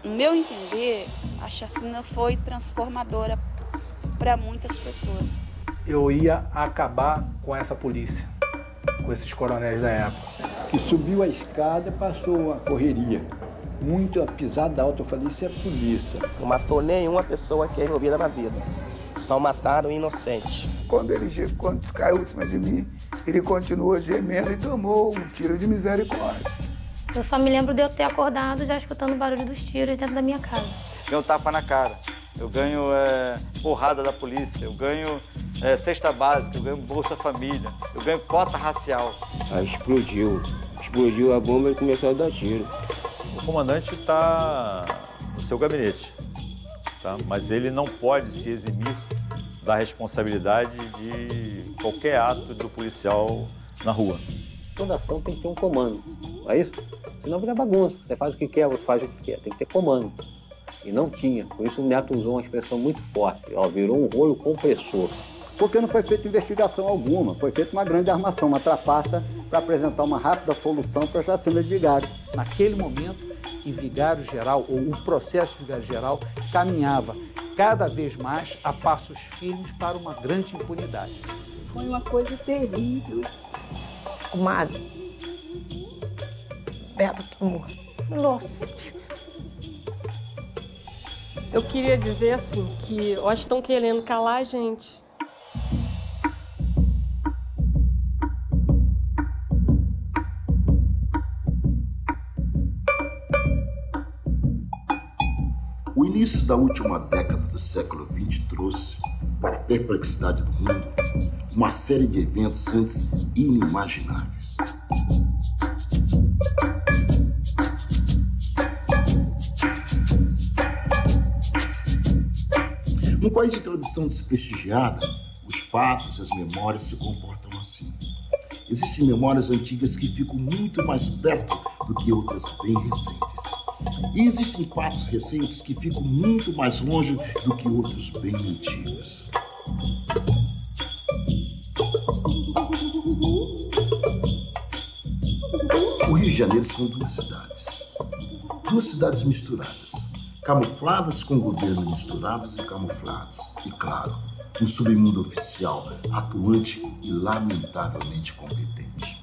No meu entender, a chacina foi transformadora para muitas pessoas. Eu ia acabar com essa polícia, com esses coronéis da época. Que subiu a escada, passou a correria. Muito a pisada alta, eu falei, isso é polícia. Não matou nenhuma pessoa que é envolvida na vida. Só mataram inocentes. Quando caiu em cima de mim, ele continuou gemendo e tomou um tiro de misericórdia. Eu só me lembro de eu ter acordado já escutando o barulho dos tiros dentro da minha casa. Ganho um tapa na cara, eu ganho porrada da polícia, eu ganho cesta básica, eu ganho Bolsa Família, eu ganho cota racial. Aí explodiu a bomba e começou a dar tiro. O comandante está no seu gabinete, tá? Mas ele não pode se eximir da responsabilidade de qualquer ato do policial na rua. Toda ação tem que ter um comando, não é isso? Senão vira bagunça, você faz o que quer, você faz o que quer, tem que ter comando. E não tinha, por isso o Neto usou uma expressão muito forte, virou um rolo compressor. Porque não foi feita investigação alguma, foi feita uma grande armação, uma trapaça para apresentar uma rápida solução para a chacina de Vigário. Naquele momento em Vigário Geral, ou o processo de Vigário Geral, caminhava cada vez mais a passos firmes para uma grande impunidade. Foi uma coisa terrível. Comadre, Beto tá morto. Nossa. Eu queria dizer assim, que eu acho que estão querendo calar a gente. O início da última década do século XX trouxe, para a perplexidade do mundo, uma série de eventos antes inimagináveis. Num país de tradição desprestigiada, os fatos e as memórias se comportam assim. Existem memórias antigas que ficam muito mais perto do que outras bem recentes. E existem fatos recentes que ficam muito mais longe do que outros bem antigos. O Rio de Janeiro são duas cidades misturadas, camufladas com governos misturados e camuflados, e claro, um submundo oficial atuante e lamentavelmente competente.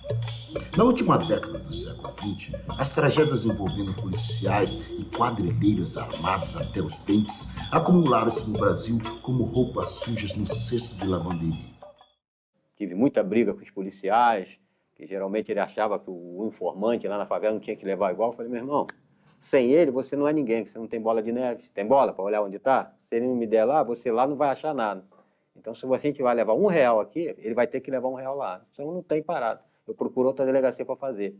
Na última década do século XX, as tragédias envolvendo policiais e quadrilheiros armados até os dentes acumularam-se no Brasil como roupas sujas no cesto de lavanderia. Tive muita briga com os policiais, que geralmente ele achava que o informante lá na favela não tinha que levar igual. Eu falei, meu irmão, sem ele você não é ninguém, que você não tem bola de neve. Tem bola para olhar onde está? Se ele não me der lá, você lá não vai achar nada. Então, se você vai levar R$1 aqui, ele vai ter que levar R$1 lá. Senão não tem parado. Eu procuro outra delegacia para fazer.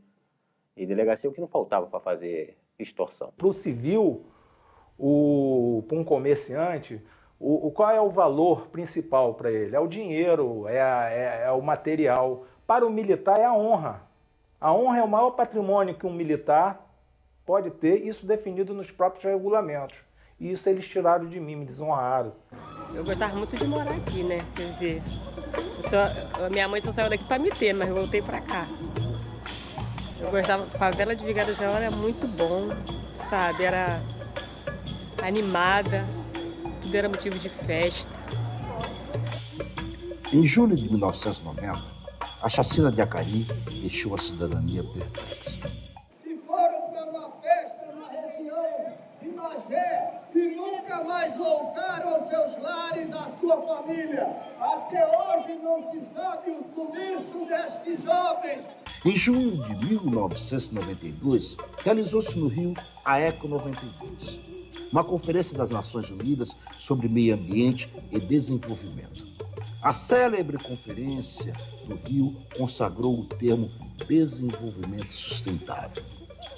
E delegacia é o que não faltava para fazer extorsão. Para o civil, para um comerciante, qual é o valor principal para ele? É o dinheiro, é o material. Para o militar é a honra. A honra é o maior patrimônio que um militar pode ter, isso definido nos próprios regulamentos. E isso eles tiraram de mim, me desonraram. Eu gostava muito de morar aqui, né? Quer dizer, minha mãe só saiu daqui para me ter, mas eu voltei para cá. Eu gostava, a favela de Vigário Geral era muito bom, sabe? Era animada, tudo era motivo de festa. Em julho de 1990, a chacina de Acari deixou a cidadania perplexa. E foram para uma festa na região de Magé e nunca mais voltaram aos seus lares, à sua família. Até hoje não se sabe o sumiço destes jovens. Em junho de 1992, realizou-se no Rio a ECO 92, uma conferência das Nações Unidas sobre meio ambiente e desenvolvimento. A célebre conferência do Rio consagrou o termo desenvolvimento sustentável.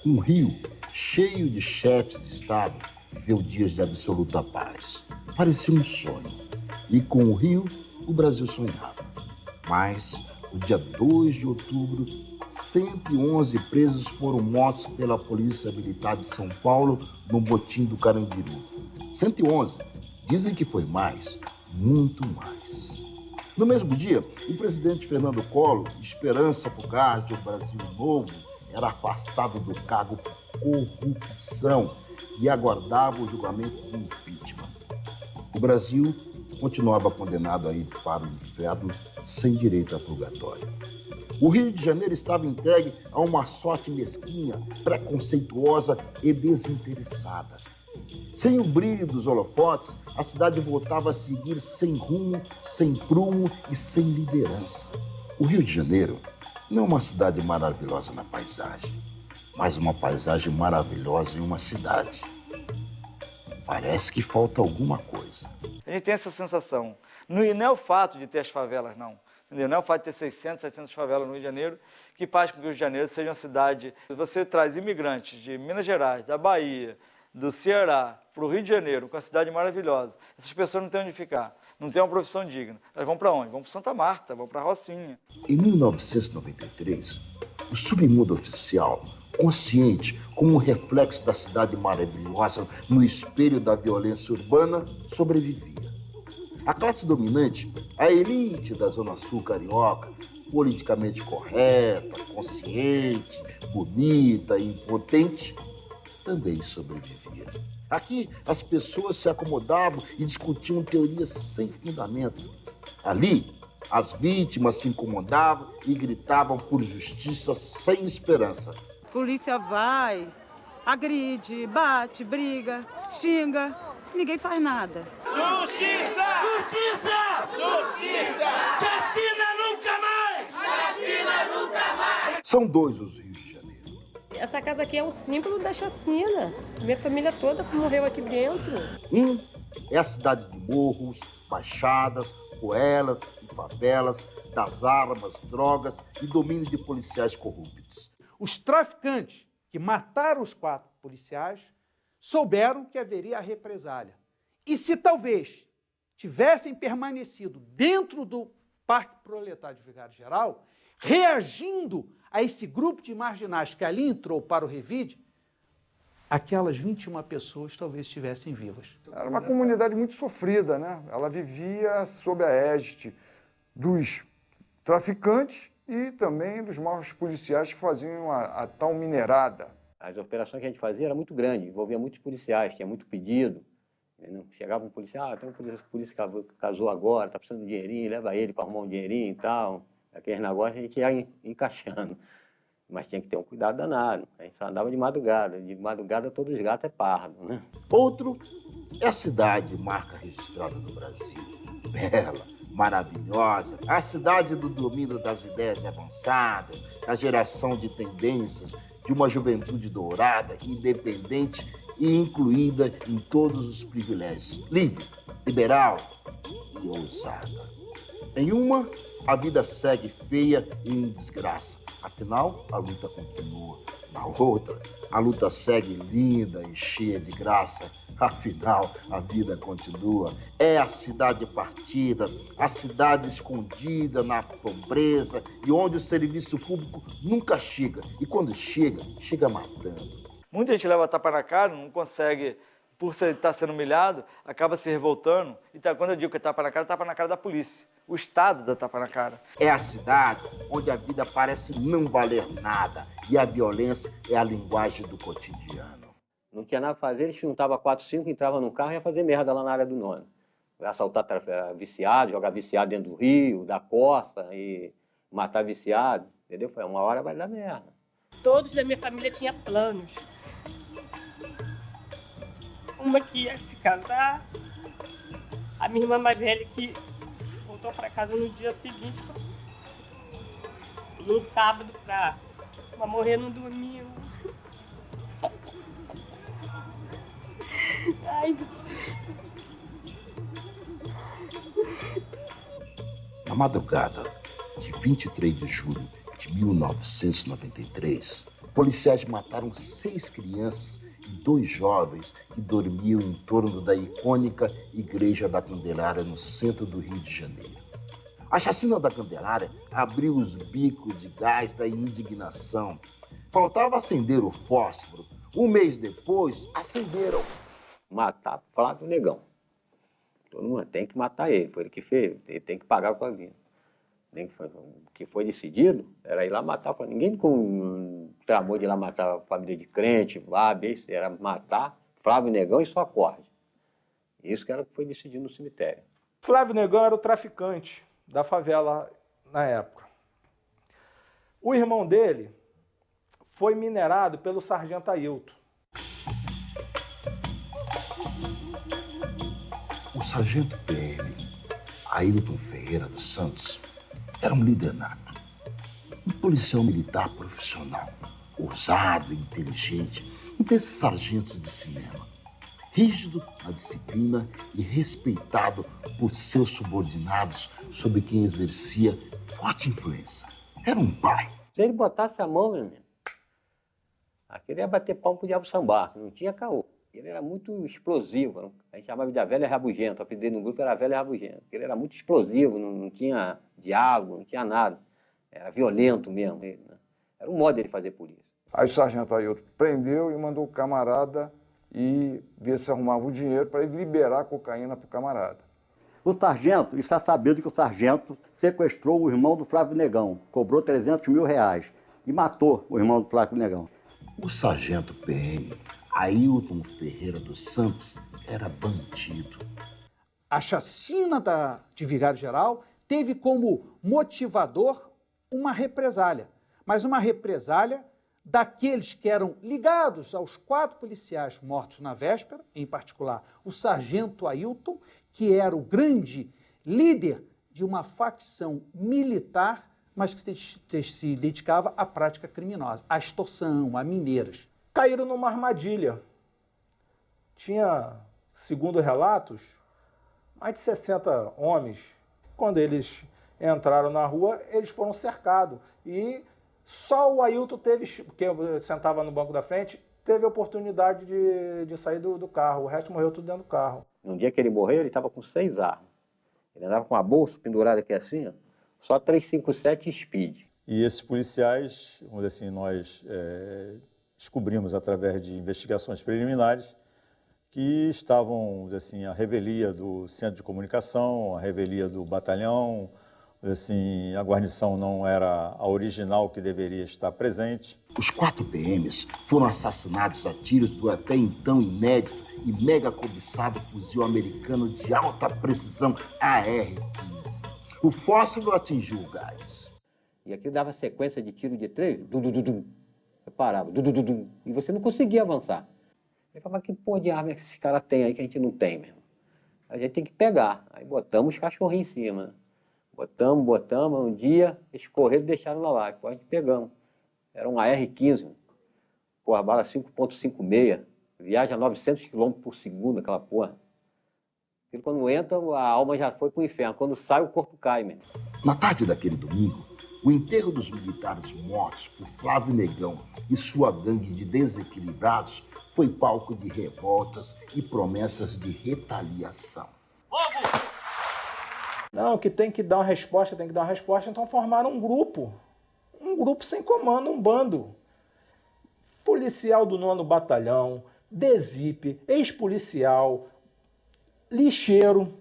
Um Rio cheio de chefes de Estado viveu dias de absoluta paz. Parecia um sonho. E com o Rio, o Brasil sonhava. Mas, no dia 2 de outubro, 111 presos foram mortos pela Polícia Militar de São Paulo no motim do Carandiru. 111. Dizem que foi mais, muito mais. No mesmo dia, o presidente Fernando Collor, esperança fugaz de um Brasil novo, era afastado do cargo por corrupção e aguardava o julgamento do impeachment. O Brasil continuava condenado a ir para o inferno sem direito a purgatório. O Rio de Janeiro estava entregue a uma sorte mesquinha, preconceituosa e desinteressada. Sem o brilho dos holofotes, a cidade voltava a seguir sem rumo, sem prumo e sem liderança. O Rio de Janeiro não é uma cidade maravilhosa na paisagem, mas uma paisagem maravilhosa em uma cidade. Parece que falta alguma coisa. A gente tem essa sensação. Não é o fato de ter as favelas, não. Entendeu? Não é o fato de ter 600, 700 favelas no Rio de Janeiro que faz com que o Rio de Janeiro seja uma cidade... Você traz imigrantes de Minas Gerais, da Bahia, do Ceará, para o Rio de Janeiro, com uma cidade maravilhosa. Essas pessoas não têm onde ficar, não têm uma profissão digna. Elas vão para onde? Vão para Santa Marta, vão para Rocinha. Em 1993, o submundo oficial, consciente como um reflexo da cidade maravilhosa no espelho da violência urbana, sobrevivia. A classe dominante, a elite da Zona Sul carioca, politicamente correta, consciente, bonita e impotente, também sobrevivia. Aqui, as pessoas se acomodavam e discutiam teorias sem fundamento. Ali, as vítimas se incomodavam e gritavam por justiça sem esperança. Polícia vai, agride, bate, briga, xinga, ninguém faz nada. Justiça! Justiça! Justiça! Chacina nunca mais! Chacina nunca mais! São dois os Rios de Janeiro. Essa casa aqui é o símbolo da chacina. Minha família toda morreu aqui dentro. É a cidade de morros, baixadas, ruelas e favelas, das armas, drogas e domínio de policiais corruptos. Os traficantes que mataram os 4 policiais souberam que haveria a represália. E se talvez tivessem permanecido dentro do Parque Proletário de Vigário Geral, reagindo a esse grupo de marginais que ali entrou para o Revide, aquelas 21 pessoas talvez estivessem vivas. Era uma comunidade muito sofrida, né? Ela vivia sob a égide dos traficantes e também dos maus policiais que faziam a tal minerada. As operações que a gente fazia era muito grande, envolvia muitos policiais, tinha muito pedido. Entendeu? Chegava um policial, tem um polícia que casou agora, está precisando de um dinheirinho, leva ele para arrumar um dinheirinho e tal. Aqueles negócios a gente ia encaixando. Mas tinha que ter um cuidado danado. A gente só andava de madrugada. De madrugada todos os gatos é pardo, né? Outro é a cidade marca registrada do Brasil. Bela, maravilhosa. A cidade do domínio das ideias avançadas, da geração de tendências, de uma juventude dourada, independente e incluída em todos os privilégios. Livre, liberal e ousada. Em uma, a vida segue feia e em desgraça. Afinal, a luta continua. Na outra, a luta segue linda e cheia de graça. Afinal, a vida continua. É a cidade partida, a cidade escondida na pobreza e onde o serviço público nunca chega. E quando chega, chega matando. Muita gente leva tapa na cara, não consegue, por estar sendo humilhado, acaba se revoltando. Então, quando eu digo que é tapa na cara da polícia. O Estado dá tapa na cara. É a cidade onde a vida parece não valer nada e a violência é a linguagem do cotidiano. Não tinha nada a fazer, eles juntavam 4, 5, entravam no carro e ia fazer merda lá na área do nono. Assaltar viciado, jogar viciado dentro do rio, da costa e matar viciado, entendeu? Foi uma hora vai dar merda. Todos da minha família tinham planos. Uma que ia se casar, a minha irmã mais velha que voltou para casa no dia seguinte, no sábado, para morrer no domingo. Ai. Na madrugada de 23 de julho de 1993, policiais mataram 6 crianças e 2 jovens que dormiam em torno da icônica Igreja da Candelária no centro do Rio de Janeiro. A chacina da Candelária abriu os bicos de gás da indignação. Faltava acender o fósforo. Um mês depois, acenderam. Matar Flávio Negão. Todo mundo tem que matar ele, foi ele que fez, ele tem que pagar com a vida. O que foi decidido era ir lá matar. Ninguém com tramou de ir lá matar a família de crente, era matar Flávio Negão e só acorde. Isso que era o que foi decidido no cemitério. Flávio Negão era o traficante da favela na época. O irmão dele foi minerado pelo sargento Ailton. O sargento PM, Ailton Ferreira dos Santos, era um líder nato. Um policial militar profissional, ousado e inteligente, um desses sargentos de cinema. Rígido na disciplina e respeitado por seus subordinados, sobre quem exercia forte influência. Era um pai. Se ele botasse a mão, meu amigo, aquele ia bater palmo pro diabo sambar, não tinha caô. Ele era muito explosivo, né? A gente chamava de a velha rabugenta, o apelido no grupo era a velha rabugenta. Ele era muito explosivo, não tinha diálogo, não tinha nada. Era violento mesmo. Ele, né? Era um modo dele fazer polícia. Aí o sargento Ailton prendeu e mandou o camarada e ver se arrumava o dinheiro para ele liberar a cocaína para o camarada. O sargento, está sabido que o sargento sequestrou o irmão do Flávio Negão, cobrou 300 mil reais e matou o irmão do Flávio Negão. O sargento PM, Ailton Ferreira dos Santos, era bandido. A chacina de Vigário Geral teve como motivador uma represália, mas uma represália daqueles que eram ligados aos 4 policiais mortos na véspera, em particular o sargento Ailton, que era o grande líder de uma facção militar, mas que se dedicava à prática criminosa, à extorsão, a mineiras. Caíram numa armadilha. Tinha, segundo relatos, mais de 60 homens. Quando eles entraram na rua, eles foram cercados. E só o Ailton teve, que sentava no banco da frente, teve a oportunidade de sair do carro. O resto morreu tudo dentro do carro. No dia que ele morreu, ele estava com 6 armas. Ele andava com uma bolsa pendurada aqui assim, ó, só 357 Speed. E esses policiais, vamos dizer assim, nós descobrimos através de investigações preliminares que estavam, vamos dizer assim, à revelia do centro de comunicação, à revelia do batalhão. Assim, a guarnição não era a original que deveria estar presente. Os 4 PMs foram assassinados a tiros do até então inédito e mega cobiçado fuzil americano de alta precisão AR-15. O fósforo atingiu o gás. E aquilo dava sequência de tiro de 3, dum-dum-dum-dum. Eu parava, dum-dum-dum-dum. E você não conseguia avançar. Eu falava, que porra de arma é que esses caras têm aí que a gente não tem mesmo? A gente tem que pegar. Aí botamos os cachorrinhos em cima. Botamos, um dia eles correram e deixaram lá, depois a gente pegamos. Era um AR-15, porra, bala 5.56, viaja a 900 km por segundo, aquela porra. Aquilo quando entra, a alma já foi pro inferno, quando sai o corpo cai mesmo. Na tarde daquele domingo, o enterro dos militares mortos por Flávio Negão e sua gangue de desequilibrados foi palco de revoltas e promessas de retaliação. Não, que tem que dar uma resposta, então formaram um grupo sem comando, um bando. Policial do 9º Batalhão, DESIP, ex-policial, lixeiro,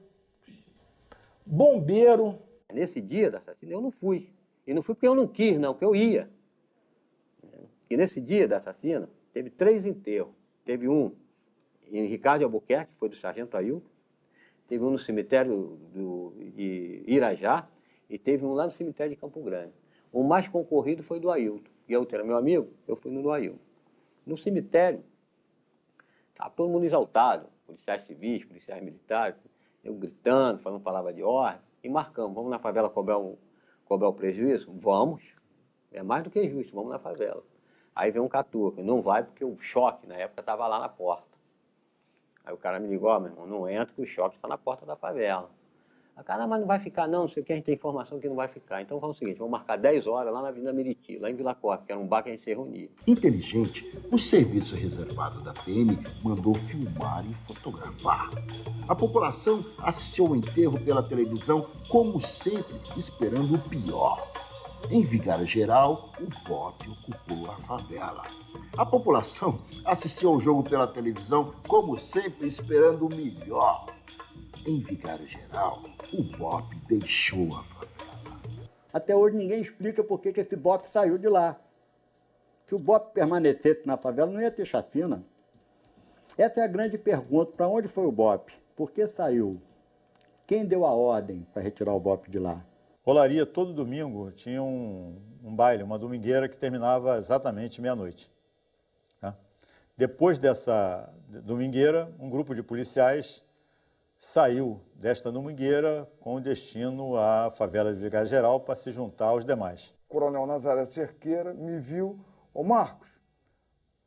bombeiro. Nesse dia da assassina eu não fui. E não fui porque eu não quis, não, porque eu ia. E nesse dia da assassina teve 3 enterros. Teve um em Ricardo Albuquerque, que foi do sargento Ailton. Teve um no cemitério de Irajá e teve um lá no cemitério de Campo Grande. O mais concorrido foi do Ailton. E eu era meu amigo, eu fui no do Ailton. No cemitério, estava todo mundo exaltado, policiais civis, policiais militares, eu gritando, falando palavra de ordem, e marcamos, vamos na favela cobrar o prejuízo? Vamos, é mais do que justo, vamos na favela. Aí vem um catuca, não vai porque o choque, na época, estava lá na porta. Aí o cara me ligou, meu irmão, não entra que o choque está na porta da favela. A cara, mas não vai ficar não sei o que, a gente tem informação que não vai ficar. Então vamos o seguinte, vamos marcar 10 horas lá na Avenida Meriti, lá em Vila Costa, que era um bar que a gente se reunia. Inteligente, o serviço reservado da PM mandou filmar e fotografar. A população assistiu ao enterro pela televisão, como sempre, esperando o pior. Em Vigário Geral, o BOPE ocupou a favela. A população assistiu ao jogo pela televisão, como sempre, esperando o melhor. Em Vigário Geral, o BOPE deixou a favela. Até hoje ninguém explica por que esse BOPE saiu de lá. Se o BOPE permanecesse na favela, não ia ter chacina. Essa é a grande pergunta. Para onde foi o BOPE? Por que saiu? Quem deu a ordem para retirar o BOPE de lá? Rolaria todo domingo, tinha um baile, uma domingueira que terminava exatamente meia-noite. Tá? Depois dessa domingueira, um grupo de policiais saiu desta domingueira com destino à favela de Vigário Geral para se juntar aos demais. O coronel Nazaré Cerqueira me viu, ô Marcos,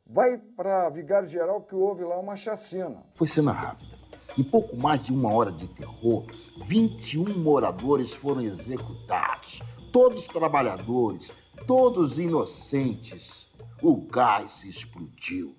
vai para Vigário Geral que houve lá uma chacina. Foi cena rápida. Em pouco mais de 1 hora de terror, 21 moradores foram executados. Todos trabalhadores, todos inocentes. O gás se explodiu.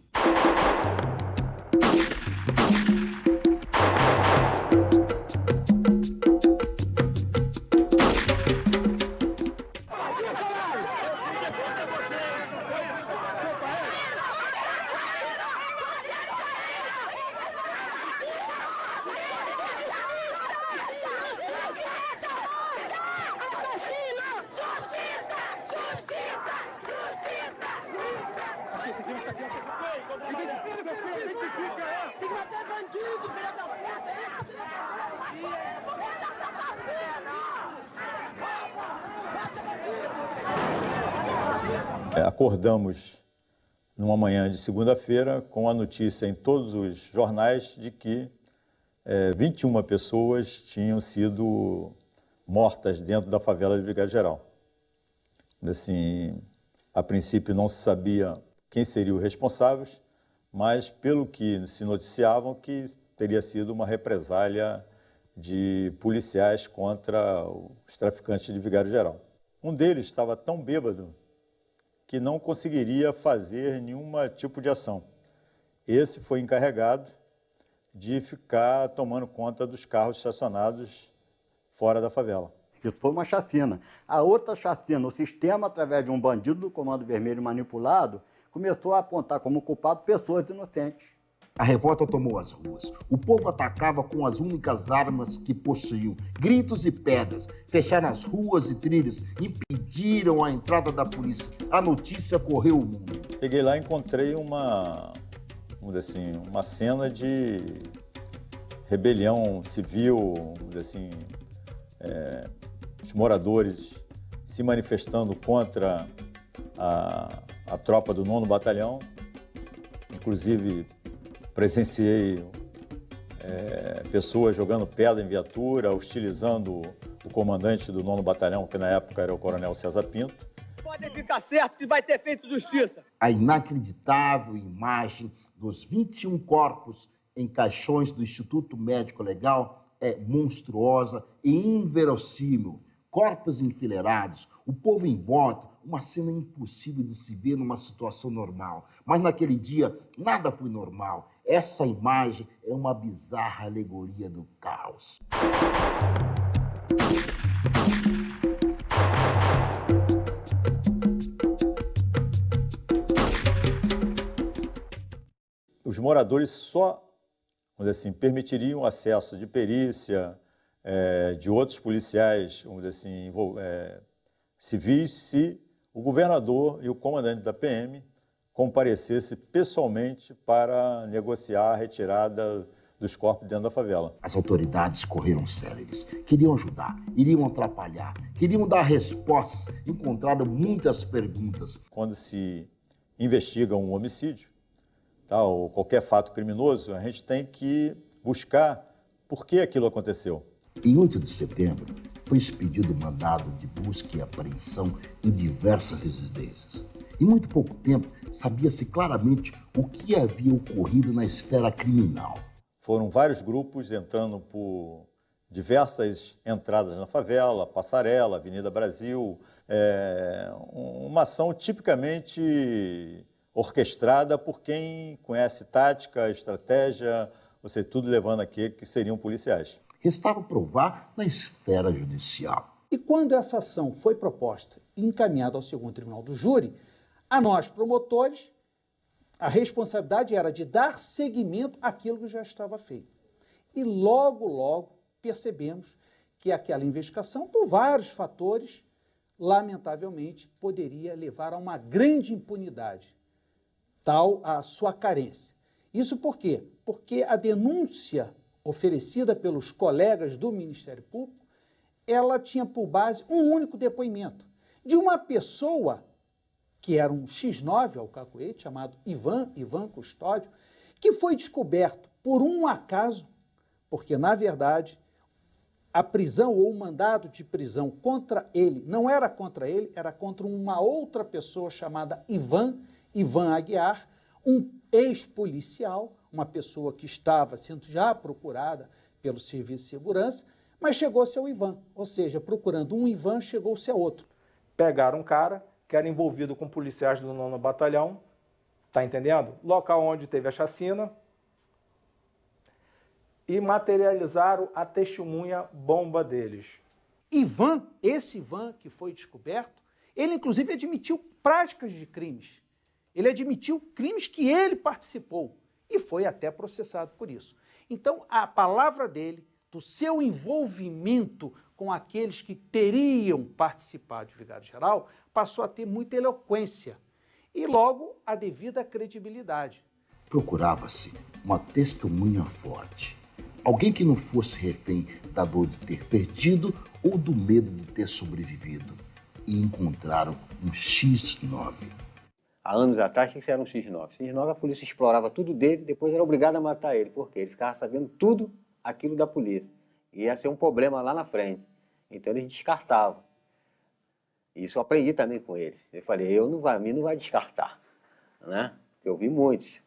Acordamos numa manhã de segunda-feira com a notícia em todos os jornais de que 21 pessoas tinham sido mortas dentro da favela de Vigário Geral. Assim, a princípio não se sabia quem seriam os responsáveis, mas pelo que se noticiavam que teria sido uma represália de policiais contra os traficantes de Vigário Geral. Um deles estava tão bêbado que não conseguiria fazer nenhum tipo de ação. Esse foi encarregado de ficar tomando conta dos carros estacionados fora da favela. Isso foi uma chacina. A outra chacina, o sistema, através de um bandido do Comando Vermelho manipulado, começou a apontar como culpado pessoas inocentes. A revolta tomou as ruas. O povo atacava com as únicas armas que possuíam, gritos e pedras. Fecharam as ruas e trilhos, impediram a entrada da polícia. A notícia correu o mundo. Cheguei lá e encontrei uma cena de rebelião civil, os moradores se manifestando contra a tropa do 9º Batalhão, inclusive presenciei pessoas jogando pedra em viatura, hostilizando o comandante do 9º Batalhão, que na época era o coronel César Pinto. Pode ficar certo que vai ter feito justiça. A inacreditável imagem dos 21 corpos em caixões do Instituto Médico Legal é monstruosa e inverossímil. Corpos enfileirados, o povo em volta, uma cena impossível de se ver numa situação normal. Mas naquele dia, nada foi normal. Essa imagem é uma bizarra alegoria do caos. Os moradores só, vamos dizer assim, permitiriam o acesso de perícia, de outros policiais, vamos dizer assim, civis, se o governador e o comandante da PM comparecesse pessoalmente para negociar a retirada dos corpos dentro da favela. As autoridades correram céleres, queriam ajudar, iriam atrapalhar, queriam dar respostas, encontraram muitas perguntas. Quando se investiga um homicídio, ou qualquer fato criminoso, a gente tem que buscar por que aquilo aconteceu. Em 8 de setembro, foi expedido mandado de busca e apreensão em diversas residências. Em muito pouco tempo, sabia-se claramente o que havia ocorrido na esfera criminal. Foram vários grupos entrando por diversas entradas na favela, Passarela, Avenida Brasil, uma ação tipicamente orquestrada por quem conhece tática, estratégia, ou seja, tudo levando aqui que seriam policiais. Restava provar na esfera judicial. E quando essa ação foi proposta e encaminhada ao 2º Tribunal do Júri, a nós, promotores, a responsabilidade era de dar seguimento àquilo que já estava feito. E logo percebemos que aquela investigação, por vários fatores, lamentavelmente, poderia levar a uma grande impunidade, tal a sua carência. Isso por quê? Porque a denúncia oferecida pelos colegas do Ministério Público, ela tinha por base um único depoimento de uma pessoa que era um X9 ao cacuete, chamado Ivan Custódio, que foi descoberto por um acaso, porque, na verdade, a prisão ou o mandado de prisão contra ele não era contra ele, era contra uma outra pessoa chamada Ivan Aguiar, um ex-policial, uma pessoa que estava sendo já procurada pelo Serviço de Segurança, mas chegou-se ao Ivan, ou seja, procurando um Ivan, chegou-se a outro. Pegaram um cara que era envolvido com policiais do 9º Batalhão, tá entendendo? Local onde teve a chacina, e materializaram a testemunha bomba deles. Esse Ivan que foi descoberto, ele inclusive admitiu práticas de crimes. Ele admitiu crimes que ele participou e foi até processado por isso. Então, a palavra dele, do seu envolvimento com aqueles que teriam participado de vigário-geral, passou a ter muita eloquência e, logo, a devida credibilidade. Procurava-se uma testemunha forte. Alguém que não fosse refém da dor de ter perdido ou do medo de ter sobrevivido. E encontraram um X9. Há anos atrás, tinha que ser um X9. X9, a polícia explorava tudo dele, depois era obrigada a matar ele. Por quê? Ele ficava sabendo tudo aquilo da polícia. E ia ser um problema lá na frente. Então eles descartavam. Isso eu aprendi também com eles. Eu falei, a mim não vai descartar. Né? Eu vi muitos.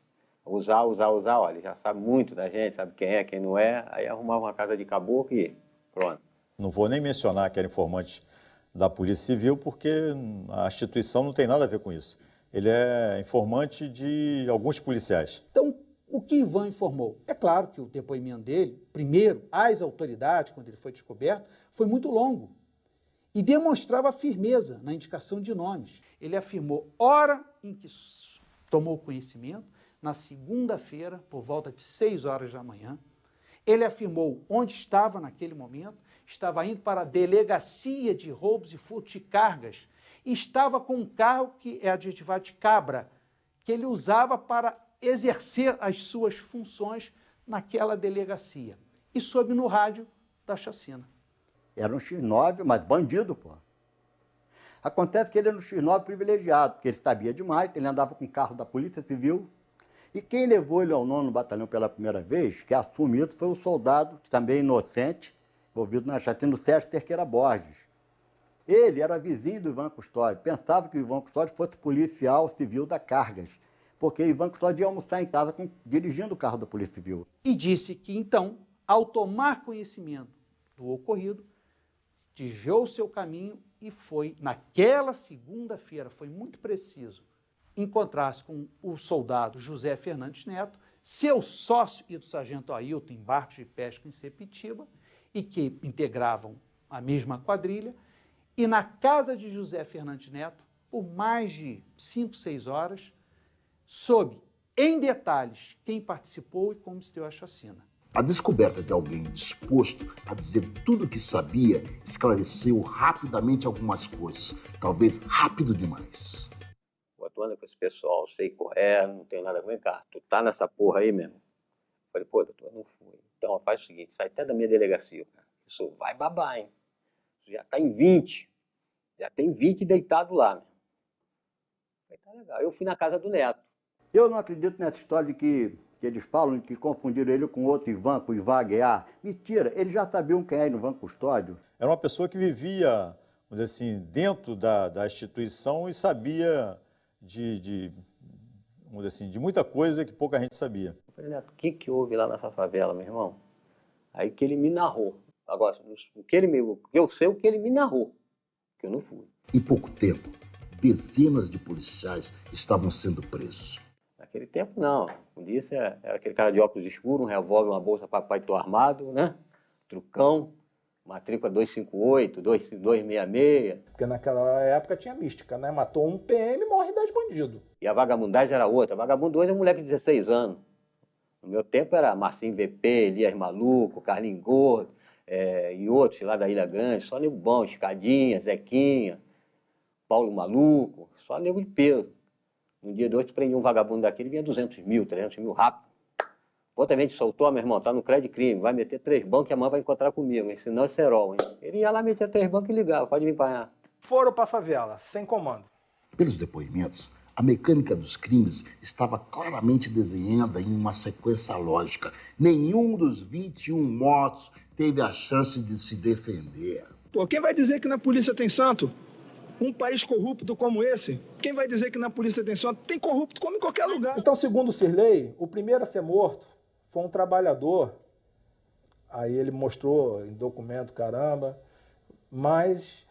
Usar, olha, ele já sabe muito da gente, sabe quem é, quem não é. Aí arrumava uma casa de caboclo e pronto. Não vou nem mencionar que era informante da Polícia Civil, porque a instituição não tem nada a ver com isso. Ele é informante de alguns policiais. Então, o que Ivan informou? É claro que o depoimento dele, primeiro, às autoridades, quando ele foi descoberto, foi muito longo e demonstrava firmeza na indicação de nomes. Ele afirmou hora em que tomou conhecimento, na segunda-feira, por volta de 6 horas da manhã. Ele afirmou onde estava naquele momento, estava indo para a delegacia de roubos e furto de cargas e estava com um carro que é adjetivado de cabra, que ele usava para exercer as suas funções naquela delegacia. E soube no rádio da chacina. Era um X9, mas bandido, pô. Acontece que ele era um X9 privilegiado, porque ele sabia demais, ele andava com o carro da Polícia Civil. E quem levou ele ao 9º Batalhão pela primeira vez, que assumiu isso, foi o soldado, também inocente, envolvido na chacina, do Sérgio Terqueira Borges. Ele era vizinho do Ivan Custódio, pensava que o Ivan Custódio fosse policial civil da Cargas, porque o Ivan Custódio ia almoçar em casa dirigindo o carro da Polícia Civil. E disse que, então, ao tomar conhecimento do ocorrido, desviou o seu caminho e foi, naquela segunda-feira, foi muito preciso, encontrar-se com o soldado José Fernandes Neto, seu sócio e do sargento Ailton em barcos de pesca em Sepitiba, e que integravam a mesma quadrilha, e na casa de José Fernandes Neto, por mais de 5, 6 horas, soube em detalhes quem participou e como se deu a chacina. A descoberta de alguém disposto a dizer tudo o que sabia esclareceu rapidamente algumas coisas, talvez rápido demais. Tu anda com esse pessoal, sei correr, não tenho nada a ver, cara, tu tá nessa porra aí mesmo? Eu falei, pô, doutor, não fui. Então, faz o seguinte, sai até da minha delegacia, cara. Isso vai babar, hein? Isso já tá em 20. Já tem 20 deitado lá, meu. Aí tá legal. Eu fui na casa do Neto. Eu não acredito nessa história de que eles falam que confundiram ele com outro Ivan, com o Ivan Aguiar. Mentira, eles já sabiam quem era o Ivan Custódio. Era uma pessoa que vivia, vamos dizer assim, dentro da instituição e sabia vamos dizer assim, de muita coisa que pouca gente sabia. Eu falei, Neto, o que houve lá nessa favela, meu irmão? Aí que ele me narrou. Agora, eu sei o que ele me narrou, que eu não fui. Em pouco tempo, dezenas de policiais estavam sendo presos. Naquele tempo, não. A polícia era aquele cara de óculos escuros, um revólver, uma bolsa papai tô armado, né? Trucão, matrícula 258, 266. Porque naquela época tinha mística, né? Matou um PM e morre 10 bandidos. E a vagabundagem era outra. A vagabundo hoje é um moleque de 16 anos. No meu tempo era Marcinho VP, Elias Maluco, Carlinhos Gordo, e outros lá da Ilha Grande. Só nego bom, Escadinha, Zequinha, Paulo Maluco. Só nego de peso. Um dia de hoje, tu prendia um vagabundo daquele, vinha 200 mil, 300 mil rápido. Outra vez soltou, meu irmão, tá no crédito crime, vai meter 3 bancos e a mãe vai encontrar comigo, hein? Senão é cerol, hein? Ele ia lá meter 3 bancos e ligava, pode me apanhar. Foram para a favela, sem comando. Pelos depoimentos, a mecânica dos crimes estava claramente desenhada em uma sequência lógica. Nenhum dos 21 mortos teve a chance de se defender. Pô, quem vai dizer que na polícia tem santo? Um país corrupto como esse, quem vai dizer que na polícia tem santo? Tem corrupto como em qualquer lugar. Então, segundo o Sirley, o primeiro a ser morto foi um trabalhador. Aí ele mostrou em documento, caramba, mas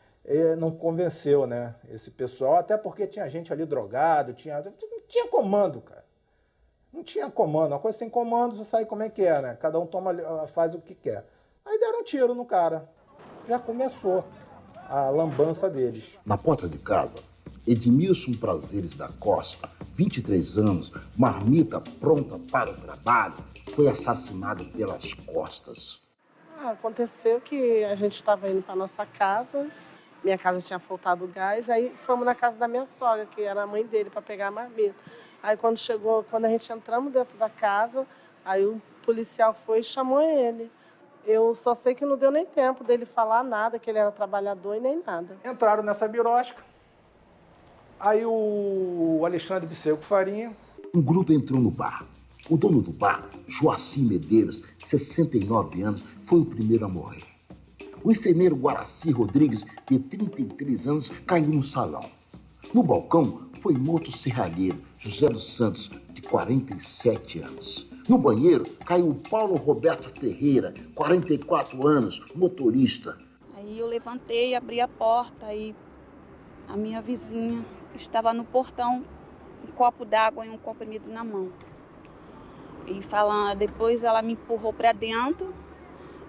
não convenceu, né, esse pessoal, até porque tinha gente ali drogado, não tinha comando, cara. Não tinha comando. Uma coisa sem comando, você sabe como é que é, né? Cada um faz o que quer. Aí deram um tiro no cara. Já começou a lambança deles. Na porta de casa, Edmilson Prazeres da Costa, 23 anos, marmita pronta para o trabalho, foi assassinado pelas costas. Aconteceu que a gente estava indo para nossa casa, minha casa tinha faltado gás, aí fomos na casa da minha sogra, que era a mãe dele, para pegar a marmita. Aí quando a gente entramos dentro da casa, aí o policial foi e chamou ele. Eu só sei que não deu nem tempo dele falar nada, que ele era trabalhador e nem nada. Entraram nessa birosca. Aí o Alexandre Bisseco Farinha. Um grupo entrou no bar. O dono do bar, Joacim Medeiros, 69 anos, foi o primeiro a morrer. O enfermeiro Guaraci Rodrigues, de 33 anos, caiu no salão. No balcão foi morto o serralheiro José dos Santos, de 47 anos. No banheiro caiu o Paulo Roberto Ferreira, 44 anos, motorista. Aí eu levantei, abri a porta e a minha vizinha estava no portão, um copo d'água e um comprimido na mão. E depois ela me empurrou para dentro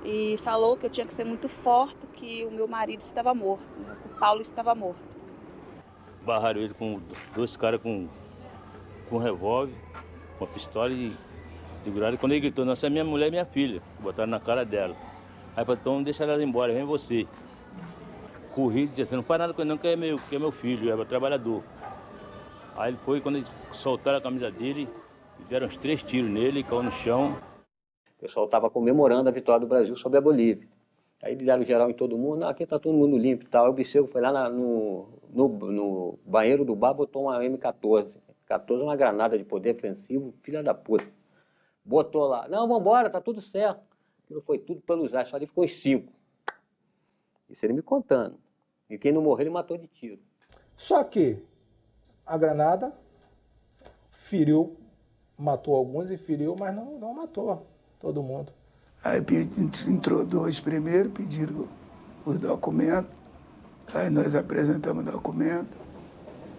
e falou que eu tinha que ser muito forte, que o meu marido estava morto, que o Paulo estava morto. Barraram ele com 2 caras com revólver, com uma pistola e seguraram. E quando ele gritou, nossa, é minha mulher e minha filha, botaram na cara dela. Aí falou, então deixa ela embora, vem você. Corri, disse, você não faz nada com ele não, que é meu filho, é meu trabalhador. Aí ele foi, quando eles soltaram a camisa dele, deram uns 3 tiros nele, caiu no chão. O pessoal estava comemorando a vitória do Brasil sobre a Bolívia. Aí eles deram geral em todo mundo, aqui está todo mundo limpo e tal. Aí o Bissego foi lá no banheiro do bar, botou uma M14. 14 é uma granada de poder ofensivo, filha da puta. Botou lá, não, vambora, tá tudo certo. Aquilo foi tudo pelos ar, só ali ficou os 5. Isso ele me contando. E quem não morreu, ele matou de tiro. Só que a granada feriu, matou alguns e feriu, mas não matou todo mundo. Aí entrou 2 primeiro, pediram os documentos, aí nós apresentamos o documento,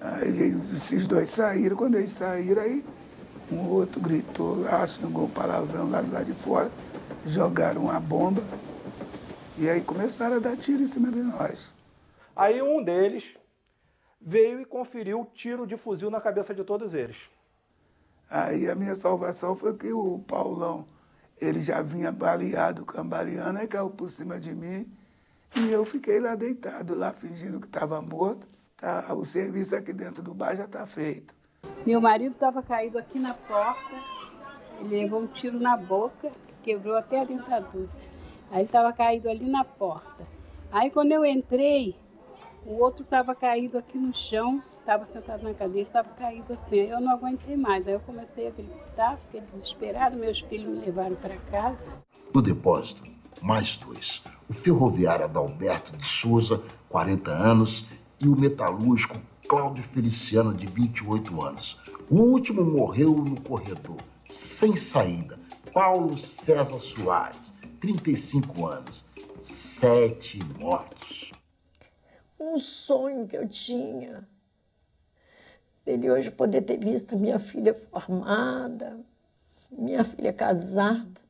aí esses 2 saíram, quando eles saíram, aí um outro gritou lá, xingou um palavrão lá do lado de fora, jogaram uma bomba e aí começaram a dar tiro em cima de nós. Aí um deles veio e conferiu tiro de fuzil na cabeça de todos eles. Aí a minha salvação foi que o Paulão, ele já vinha baleado, cambaleando, aí caiu por cima de mim e eu fiquei lá deitado, lá fingindo que estava morto. Tá, o serviço aqui dentro do bar já está feito. Meu marido estava caído aqui na porta, ele levou um tiro na boca, quebrou até a dentadura. Aí ele estava caído ali na porta. Aí quando eu entrei, o outro estava caído aqui no chão, estava sentado na cadeira, estava caído assim. Aí eu não aguentei mais, aí eu comecei a gritar, fiquei desesperado, meus filhos me levaram para casa. No depósito, mais 2. O ferroviário Adalberto de Souza, 40 anos, e o metalúrgico Cláudio Feliciano, de 28 anos. O último morreu no corredor, sem saída. Paulo César Soares, 35 anos. 7 mortos. Um sonho que eu tinha, dele hoje poder ter visto minha filha formada, minha filha casada.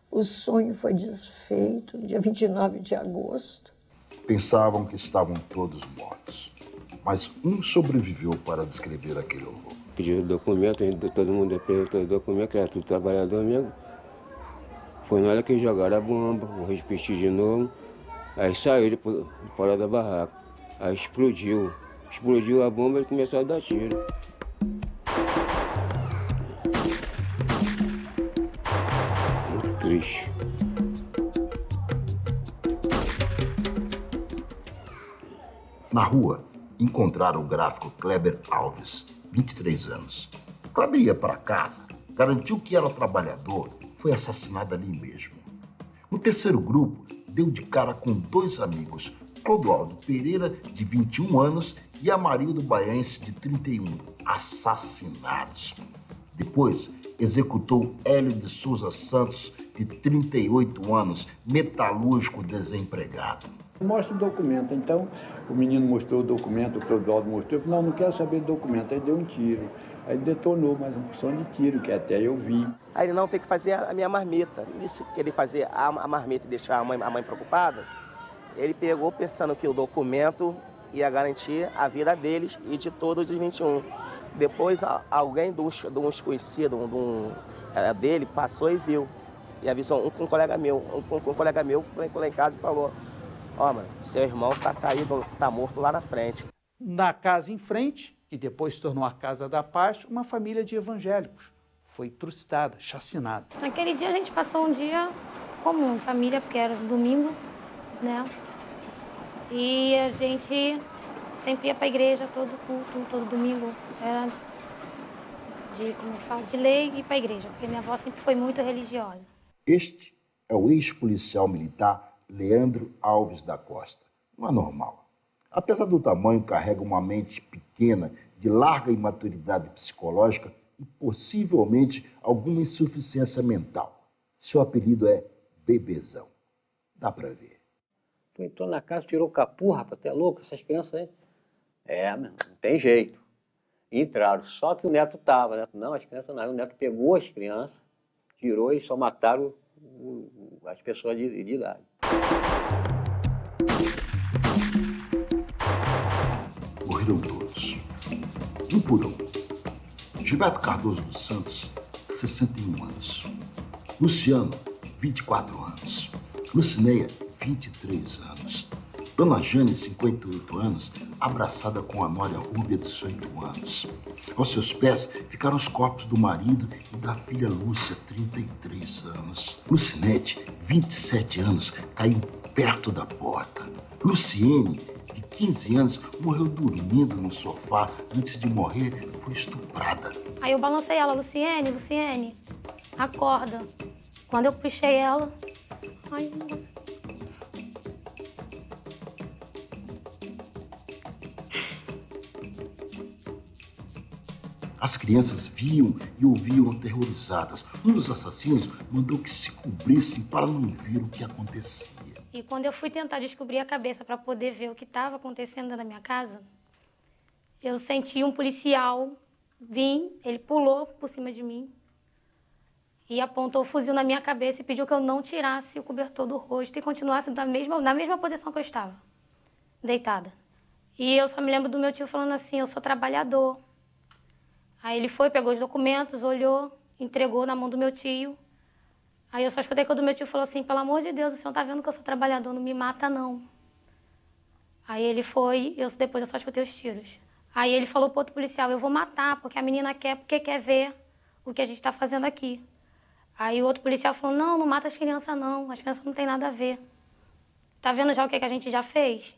O sonho foi desfeito no dia 29 de agosto. Pensavam que estavam todos mortos, mas um sobreviveu para descrever aquele horror. Pediram documento, todo mundo apresentou o documento, que era tudo trabalhador mesmo. Foi na hora que jogaram a bomba, vou repetir de novo. Aí saiu de fora da barraca. Aí explodiu a bomba e começou a dar tiro. triste. Na rua, encontraram o gráfico Kleber Alves, 23 anos. Kleber ia para casa, garantiu que era trabalhador, foi assassinado ali mesmo. O terceiro grupo deu de cara com dois amigos, Clodoaldo Pereira, de 21 anos, e Amarildo Baiense, de 31, assassinados. Depois, executou Hélio de Souza Santos, de 38 anos, metalúrgico desempregado. Mostra o documento. Então, o menino mostrou o documento, o Clodoaldo mostrou. Eu falei, não quero saber do documento. Aí deu um tiro. Aí detonou mais uma porção de tiro, que até eu vi. Aí ele não tem que fazer a minha marmita. Isso, querer fazer a marmita e deixar a mãe preocupada, ele pegou pensando que o documento ia garantir a vida deles e de todos os 21. Depois, alguém de uns conhecidos dele passou e viu. E avisou um colega meu. Um colega meu foi lá em casa e falou: ó, mano, seu irmão tá caído, tá morto lá na frente. Na casa em frente, que depois se tornou a Casa da Paz, uma família de evangélicos foi trucidada, chacinada. Naquele dia a gente passou um dia comum, família, porque era domingo, né? E a gente sempre ia para a igreja, todo culto, todo domingo. Era de lei ir para a igreja, porque minha avó sempre foi muito religiosa. Este é o ex-policial militar Leandro Alves da Costa. Não é normal. Apesar do tamanho, carrega uma mente pequena, de larga imaturidade psicológica e possivelmente alguma insuficiência mental. Seu apelido é Bebezão. Dá pra ver. Tu entrou na casa, tirou o capu, rapaz, tu é louco, essas crianças aí. Não tem jeito. Entraram, só que o Neto tava, né? Não, as crianças não. O Neto pegou as crianças, tirou e só mataram as pessoas de idade. Morreram todos, um por um. Gilberto Cardoso dos Santos, 61 anos. Luciano, 24 anos. Lucineia, 23 anos. Dona Jane, 58 anos, abraçada com a nora Rúbia, 18 anos. Aos seus pés ficaram os corpos do marido e da filha Lúcia, 33 anos. Lucinete, 27 anos, caiu perto da porta. Luciene, de 15 anos, morreu dormindo no sofá. Antes de morrer, foi estuprada. Aí eu balancei ela, Luciene, acorda. Quando eu puxei ela, ai, não. As crianças viam e ouviam aterrorizadas. Um dos assassinos mandou que se cobrissem para não ver o que acontecia. E quando eu fui tentar descobrir a cabeça para poder ver o que estava acontecendo na minha casa, eu senti um policial vir, ele pulou por cima de mim e apontou o fuzil na minha cabeça e pediu que eu não tirasse o cobertor do rosto e continuasse na mesma posição que eu estava, deitada. E eu só me lembro do meu tio falando assim, eu sou trabalhador. Aí ele foi, pegou os documentos, olhou, entregou na mão do meu tio. Aí eu só escutei quando o meu tio falou assim, pelo amor de Deus, o senhor tá vendo que eu sou trabalhador, não me mata não. Aí ele foi, depois eu só escutei os tiros. Aí ele falou pro outro policial, eu vou matar, porque a menina quer, porque quer ver o que a gente tá fazendo aqui. Aí o outro policial falou, não mata as crianças não, as crianças não tem nada a ver. Tá vendo já o que a gente já fez?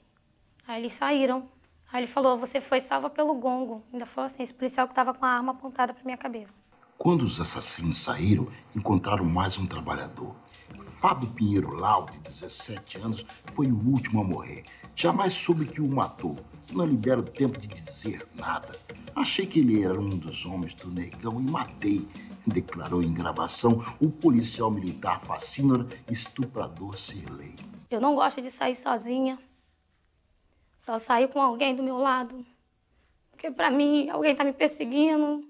Aí eles saíram. Aí ele falou, você foi salva pelo gongo. Ainda falou assim, esse policial que tava com a arma apontada pra minha cabeça. Quando os assassinos saíram, encontraram mais um trabalhador. Fábio Pinheiro Lau, de 17 anos, foi o último a morrer. Jamais soube que o matou. Não lhe deram tempo de dizer nada. Achei que ele era um dos homens do Negão e matei, declarou em gravação o policial militar fascínora estuprador Cirlei. Eu não gosto de sair sozinha. Só sair com alguém do meu lado. Porque pra mim, alguém tá me perseguindo.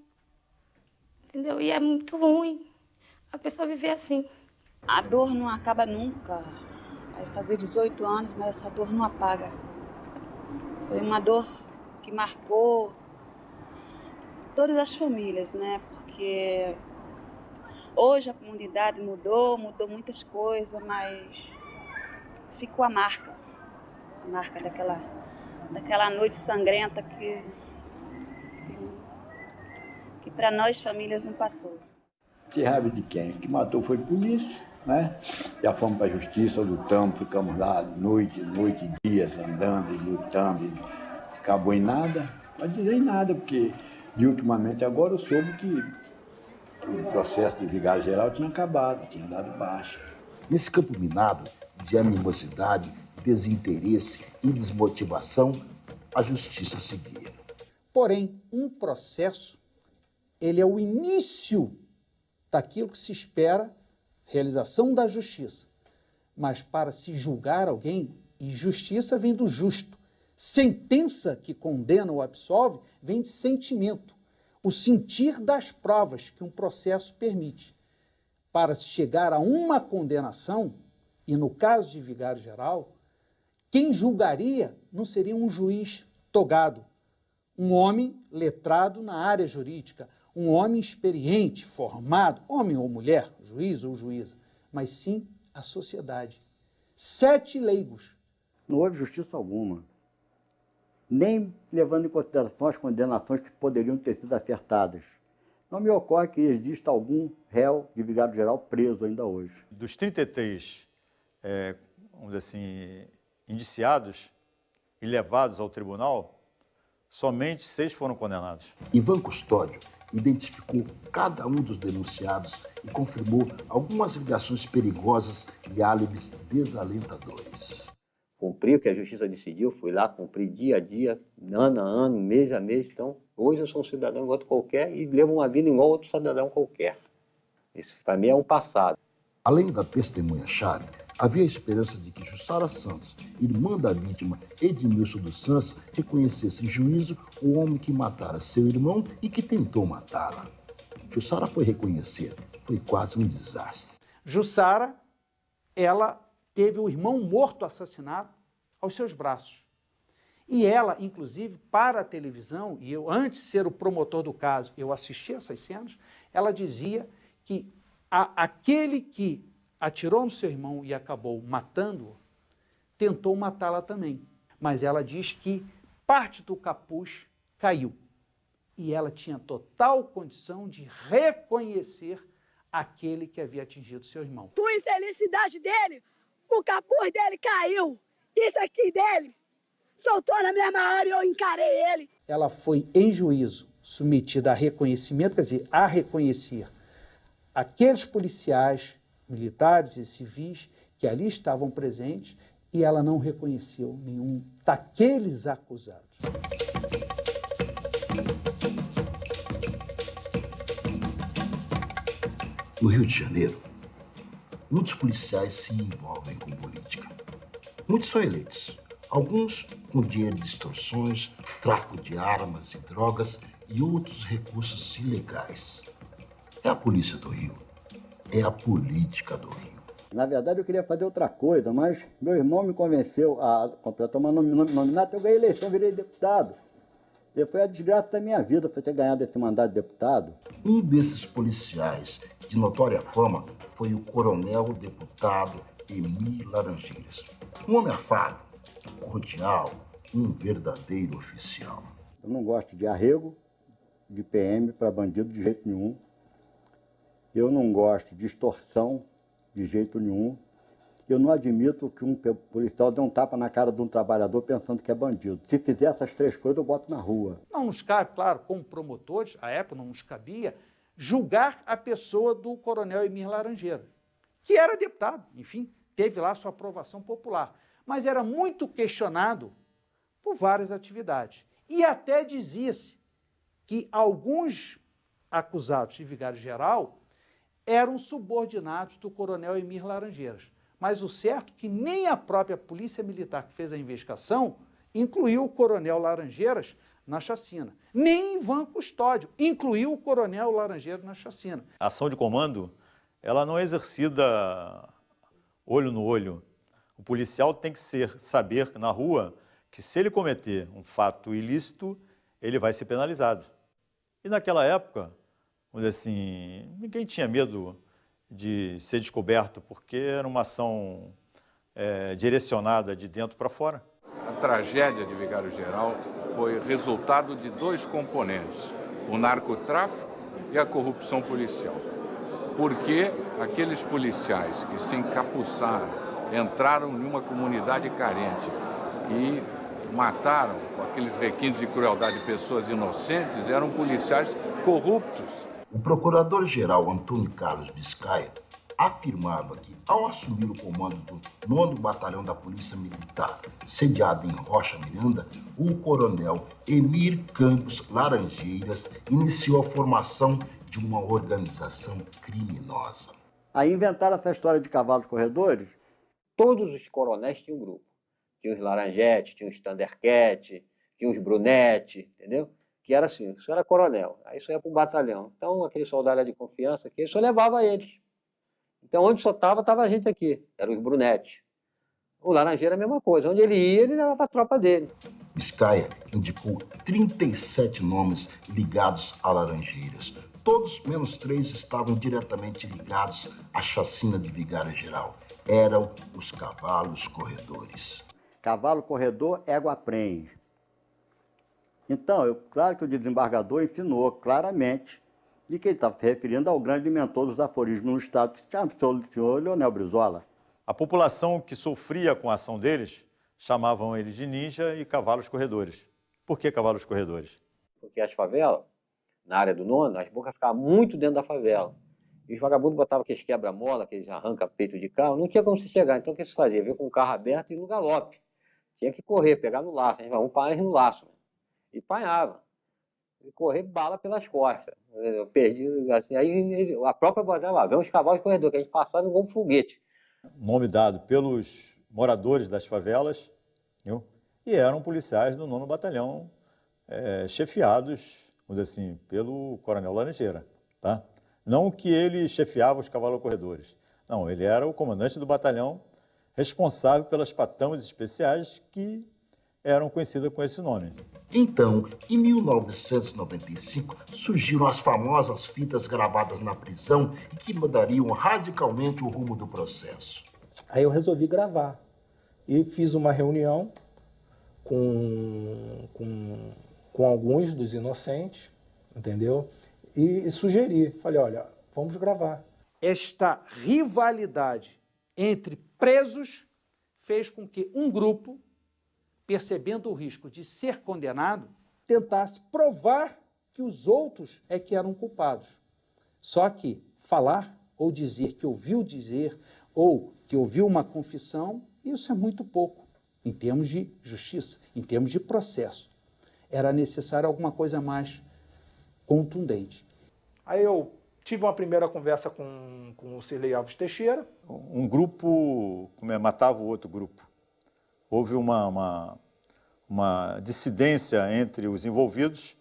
Entendeu? E é muito ruim a pessoa viver assim. A dor não acaba nunca. Vai fazer 18 anos, mas essa dor não apaga. Foi uma dor que marcou todas as famílias, né? Porque hoje a comunidade mudou muitas coisas, mas ficou a marca daquela noite sangrenta que para nós famílias não passou. Que raiva de quem? Que matou foi a polícia. né? Já fomos para a justiça, lutamos, ficamos lá noite e dias, andando e lutando, e acabou em nada, não dizer em nada, porque de ultimamente agora eu soube que o processo de vigário geral tinha acabado, tinha dado baixa. Nesse campo minado de animosidade, desinteresse e desmotivação, a justiça seguia. Porém, um processo, ele é o início daquilo que se espera, realização da justiça. Mas para se julgar alguém, e justiça vem do justo, sentença que condena ou absolve vem de sentimento, o sentir das provas que um processo permite. Para se chegar a uma condenação, e no caso de vigário geral, quem julgaria não seria um juiz togado, um homem letrado na área jurídica, um homem experiente, formado, homem ou mulher, juiz ou juíza, mas sim a sociedade. 7 leigos. Não houve justiça alguma, nem levando em consideração as condenações que poderiam ter sido acertadas. Não me ocorre que exista algum réu de vigário geral preso ainda hoje. Dos 33, vamos dizer assim, indiciados e levados ao tribunal, somente 6 foram condenados. Ivan Custódio identificou cada um dos denunciados e confirmou algumas ligações perigosas e álibis desalentadores. Cumpri o que a justiça decidiu, fui lá, cumpri dia a dia, ano a ano, mês a mês. Então, hoje eu sou um cidadão igual a qualquer e levo uma vida igual a outro cidadão qualquer. Isso, para mim, é um passado. Além da testemunha-chave, havia a esperança de que Jussara Santos, irmã da vítima Edmilson dos Santos, reconhecesse em juízo o homem que matara seu irmão e que tentou matá-la. Jussara foi reconhecer. Foi quase um desastre. Jussara, ela teve o irmão morto assassinado aos seus braços. E ela, inclusive, para a televisão, e eu, antes de ser o promotor do caso, eu assisti essas cenas, ela dizia que aquele que atirou no seu irmão e acabou matando-o, tentou matá-la também. Mas ela diz que parte do capuz caiu. E ela tinha total condição de reconhecer aquele que havia atingido seu irmão. Tua infelicidade dele, o capuz dele caiu. Isso aqui dele soltou na mesma hora e eu encarei ele. Ela foi em juízo submetida a reconhecimento, quer dizer, a reconhecer aqueles policiais, militares e civis que ali estavam presentes, e ela não reconheceu nenhum daqueles acusados. No Rio de Janeiro, muitos policiais se envolvem com política. Muitos são eleitos, alguns com dinheiro de extorsões, tráfico de armas e drogas e outros recursos ilegais. É a polícia do Rio, é a política do Rio. Na verdade, eu queria fazer outra coisa, mas meu irmão me convenceu a completar uma nominata, eu ganhei eleição, virei deputado. E foi a desgraça da minha vida, foi ter ganhado esse mandato de deputado. Um desses policiais de notória fama foi o coronel deputado Emílio Laranjeiras. Um homem afável, cordial, um verdadeiro oficial. Eu não gosto de arrego, de PM para bandido de jeito nenhum. Eu não gosto de extorsão de jeito nenhum. Eu não admito que um policial dê um tapa na cara de um trabalhador pensando que é bandido. Se fizer essas 3 coisas, eu boto na rua. Não nos cabe, claro, como promotores, à época não nos cabia, julgar a pessoa do coronel Emílio Laranjeiras, que era deputado, enfim, teve lá sua aprovação popular, mas era muito questionado por várias atividades. E até dizia-se que alguns acusados de vigário geral eram subordinados do coronel Emílio Laranjeiras. Mas o certo é que nem a própria polícia militar que fez a investigação incluiu o coronel Laranjeiras na chacina. Nem Ivan Custódio incluiu o coronel Laranjeiras na chacina. A ação de comando, ela não é exercida olho no olho. O policial tem que saber na rua que se ele cometer um fato ilícito, ele vai ser penalizado. E naquela época, vamos dizer assim, ninguém tinha medo de ser descoberto, porque era uma ação direcionada de dentro para fora. A tragédia de Vigário Geral foi resultado de 2 componentes, o narcotráfico e a corrupção policial. porque aqueles policiais que se encapuçaram, entraram em uma comunidade carente e mataram com aqueles requintes de crueldade de pessoas inocentes, eram policiais corruptos. O procurador-geral Antônio Carlos Biscaia afirmava que, ao assumir o comando do 9º Batalhão da Polícia Militar, sediado em Rocha Miranda, o coronel Emir Campos Laranjeiras iniciou a formação de uma organização criminosa. Aí inventaram essa história de cavalos corredores. Todos os coronéis tinham um grupo. Tinha os Laranjete, tinha os Thundercat, tinha os Brunete, entendeu? Que era assim, isso era coronel, aí isso ia para o batalhão. Então, aquele soldado de confiança aqui, só levava eles. Então, onde só estava a gente aqui, eram os Brunete. O Laranjeira, a mesma coisa, onde ele ia, ele levava a tropa dele. Biscaia indicou 37 nomes ligados a Laranjeiras. Todos, menos 3, estavam diretamente ligados à chacina de Vigário Geral. Eram os cavalos corredores. Cavalo corredor, égua prende. Então, claro que o desembargador ensinou claramente de que ele estava se referindo ao grande mentor dos aforismos no Estado, que se chama o senhor Leonel Brizola. A população que sofria com a ação deles chamavam eles de ninja e cavalos corredores. Por que cavalos corredores? Porque as favelas, na área do 9º, as bocas ficavam muito dentro da favela. E os vagabundos botavam aqueles quebra-mola, aqueles arranca-peito de carro, não tinha como se chegar. Então o que se fazia? Veio com o carro aberto e no galope. Tinha que correr, pegar no laço. A gente falava, vamos parar no laço. E panhava. E correr bala pelas costas. Eu perdi, assim, aí a própria botava lá, vem os cavalos corredores, que a gente passava igual um foguete. Nome dado pelos moradores das favelas, viu? E eram policiais do 9º Batalhão, chefiados, vamos dizer assim, pelo coronel Laranjeira, tá? Não que ele chefiava os cavalos corredores, não, ele era o comandante do batalhão responsável pelas patamas especiais que eram conhecidas com esse nome. Então, em 1995, surgiram as famosas fitas gravadas na prisão e que mudariam radicalmente o rumo do processo. Aí eu resolvi gravar e fiz uma reunião com alguns dos inocentes, entendeu? E sugeri, falei, olha, vamos gravar. Esta rivalidade entre presos fez com que um grupo, percebendo o risco de ser condenado, tentasse provar que os outros é que eram culpados. Só que falar ou dizer que ouviu dizer ou que ouviu uma confissão, isso é muito pouco em termos de justiça, em termos de processo. Era necessário alguma coisa mais contundente. Aí eu tive uma primeira conversa com o Cirlei Alves Teixeira. Um grupo matava o outro grupo. Houve uma dissidência entre os envolvidos.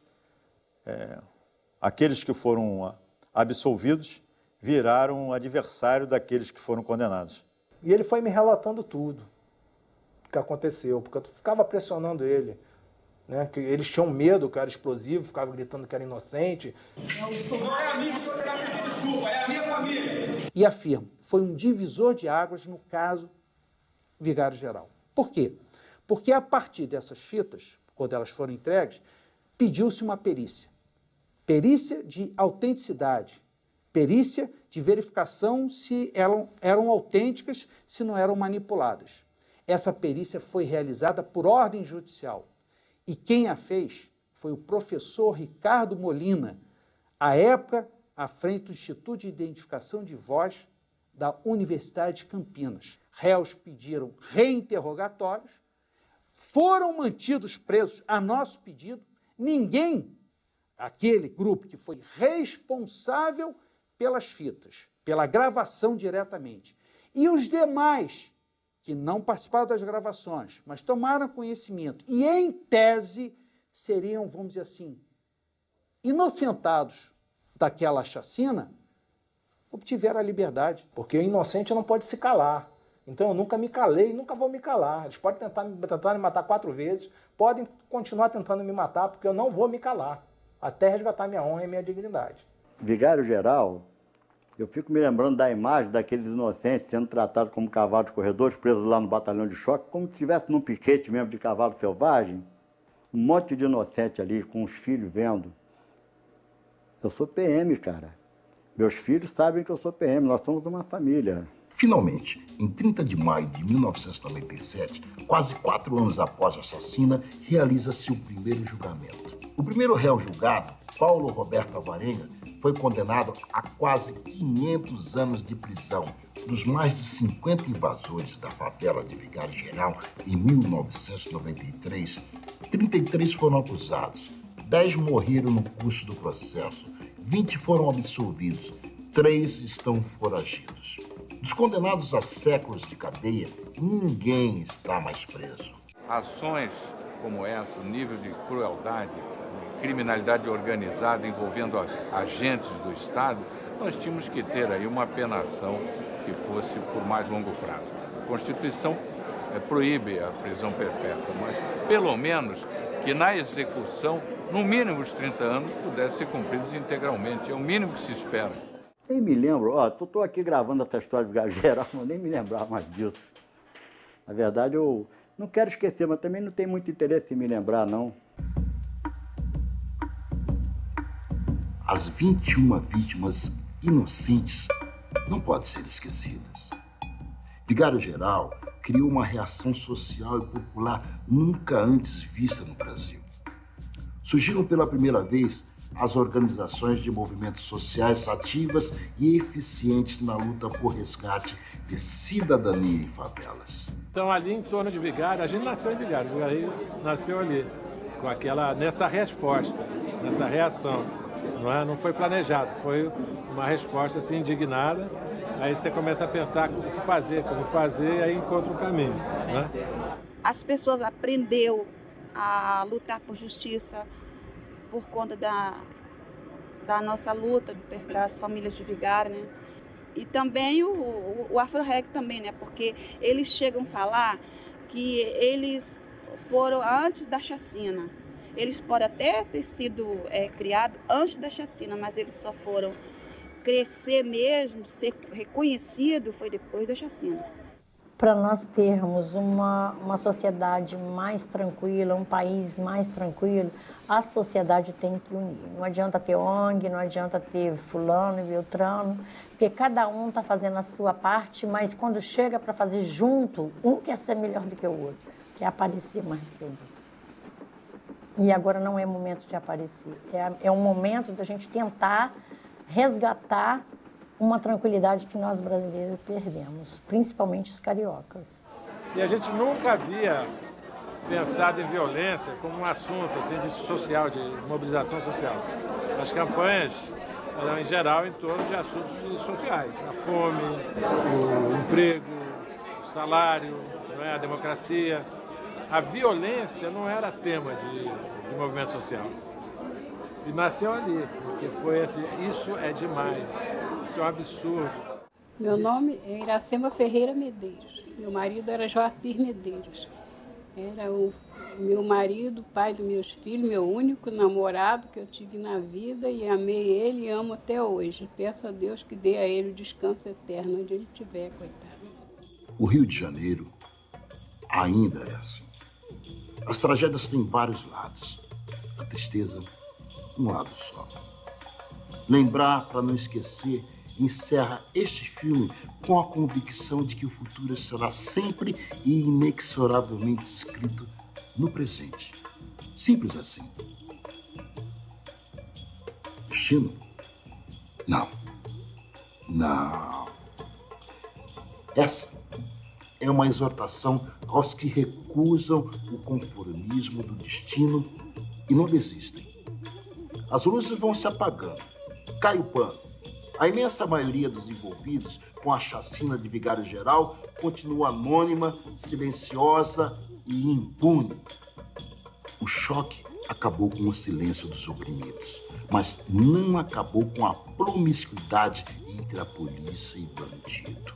Aqueles que foram absolvidos viraram adversário daqueles que foram condenados. E ele foi me relatando tudo o que aconteceu, porque eu ficava pressionando ele, né? Que eles tinham medo que eu era explosivo, ficava gritando que era inocente. Não é amigo, o senhor está pedindo desculpa, é a minha família. E afirmo, foi um divisor de águas no caso Vigário Geral. Por quê? Porque a partir dessas fitas, quando elas foram entregues, pediu-se uma perícia. Perícia de autenticidade, perícia de verificação se eram autênticas, se não eram manipuladas. Essa perícia foi realizada por ordem judicial. E quem a fez foi o professor Ricardo Molina, à época à frente do Instituto de Identificação de Voz da Universidade de Campinas. Réus pediram reinterrogatórios, foram mantidos presos a nosso pedido. Ninguém, aquele grupo que foi responsável pelas fitas, pela gravação diretamente, e os demais que não participaram das gravações, mas tomaram conhecimento e, em tese, seriam, vamos dizer assim, inocentados daquela chacina, obtiveram a liberdade. Porque o inocente não pode se calar. Então eu nunca me calei e nunca vou me calar. Eles podem tentar me matar 4 vezes, podem continuar tentando me matar, porque eu não vou me calar, até resgatar minha honra e minha dignidade. Vigário Geral, eu fico me lembrando da imagem daqueles inocentes sendo tratados como cavalos corredores, presos lá no batalhão de choque, como se estivesse num piquete mesmo de cavalo selvagem. Um monte de inocente ali, com os filhos vendo. Eu sou PM, cara. Meus filhos sabem que eu sou PM, nós somos uma família. Finalmente, em 30 de maio de 1997, quase 4 anos após a chacina, realiza-se o primeiro julgamento. O primeiro réu julgado, Paulo Roberto Alvarenga, foi condenado a quase 500 anos de prisão. Dos mais de 50 invasores da favela de Vigário Geral em 1993, 33 foram acusados, 10 morreram no curso do processo, 20 foram absolvidos, 3 estão foragidos. Dos condenados a séculos de cadeia, ninguém está mais preso. Ações como essa, o nível de crueldade, criminalidade organizada envolvendo agentes do Estado, nós tínhamos que ter aí uma penação que fosse por mais longo prazo. A Constituição proíbe a prisão perpétua, mas pelo menos que na execução, no mínimo os 30 anos, pudessem ser cumpridos integralmente. É o mínimo que se espera. Nem me lembro, estou aqui gravando essa história de Vigário Geral, mas nem me lembrava mais disso. Na verdade, eu não quero esquecer, mas também não tenho muito interesse em me lembrar, não. As 21 vítimas inocentes não podem ser esquecidas. Vigário Geral criou uma reação social e popular nunca antes vista no Brasil. Surgiram pela primeira vez as organizações de movimentos sociais ativas e eficientes na luta por resgate de cidadania em favelas. Então, ali em torno de Vigário, a gente nasceu em Vigário, o Vigário nasceu ali, nessa resposta, nessa reação. Não foi planejado, foi uma resposta assim, indignada. Aí você começa a pensar o que fazer, como fazer, e aí encontra um caminho. Né? As pessoas aprenderam a lutar por justiça por conta da nossa luta das famílias de Vigário, né? E também o Afro-Reg também, né? Porque eles chegam a falar que eles foram antes da chacina. Eles podem até ter sido criados antes da chacina, mas eles só foram crescer mesmo, ser reconhecido, foi depois da chacina. Para nós termos uma sociedade mais tranquila, um país mais tranquilo, a sociedade tem que unir. Não adianta ter ONG, não adianta ter fulano e beltrano, porque cada um está fazendo a sua parte, mas quando chega para fazer junto, um quer ser melhor do que o outro, quer aparecer mais do que o outro. E agora não é momento de aparecer, é um momento da gente tentar resgatar uma tranquilidade que nós brasileiros perdemos, principalmente os cariocas. E a gente nunca havia pensado em violência como um assunto assim, de social, de mobilização social. As campanhas eram, em geral, em torno de assuntos sociais. A fome, o emprego, o salário, a democracia. A violência não era tema de movimento social. E nasceu ali, porque foi assim, isso é demais, isso é um absurdo. Meu nome é Iracema Ferreira Medeiros, meu marido era Joacir Medeiros. Era o meu marido, pai dos meus filhos, meu único namorado que eu tive na vida e amei ele e amo até hoje. Peço a Deus que dê a ele o descanso eterno onde ele estiver, coitado. O Rio de Janeiro ainda é assim. As tragédias têm vários lados. A tristeza, um lado só. Lembrar, para não esquecer, encerra este filme com a convicção de que o futuro será sempre e inexoravelmente escrito no presente. Simples assim. Destino? Não. Não. Essa é uma exortação aos que recusam o conformismo do destino e não desistem. As luzes vão se apagando, cai o pano. A imensa maioria dos envolvidos com a chacina de Vigário Geral continua anônima, silenciosa e impune. O choque acabou com o silêncio dos oprimidos, mas não acabou com a promiscuidade entre a polícia e o bandido.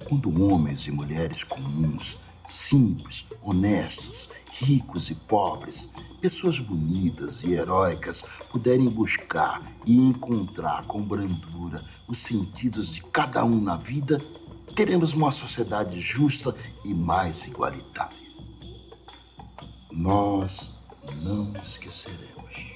Quando homens e mulheres comuns, simples, honestos, ricos e pobres, pessoas bonitas e heróicas puderem buscar e encontrar com brandura os sentidos de cada um na vida, teremos uma sociedade justa e mais igualitária. Nós não esqueceremos.